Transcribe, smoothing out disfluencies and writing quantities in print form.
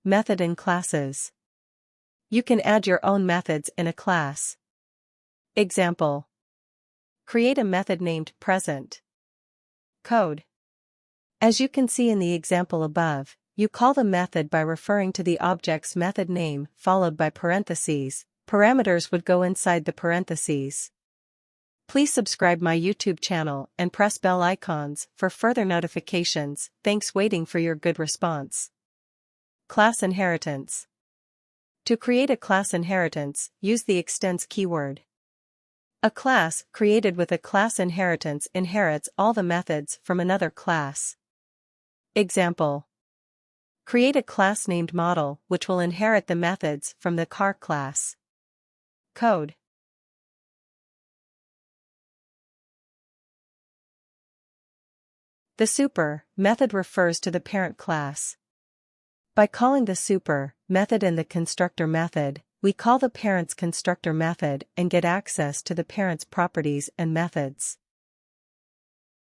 Method in classes. You can add your own methods in a class. Example. Create a method named present. Code. As you can see in the example above, you call the method by referring to the object's method name followed by parentheses. Parameters would go inside the parentheses. Please subscribe my YouTube channel and press bell icons for further notifications. Thanks. Waiting for your good response. Class inheritance. To create a class inheritance, use the extends keyword. A class created with a class inheritance inherits all the methods from another class. Example. Create a class named model which will inherit the methods from the car class. Code. The super method refers to the parent class. By calling the super method in the constructor method, we call the parent's constructor method and get access to the parent's properties and methods.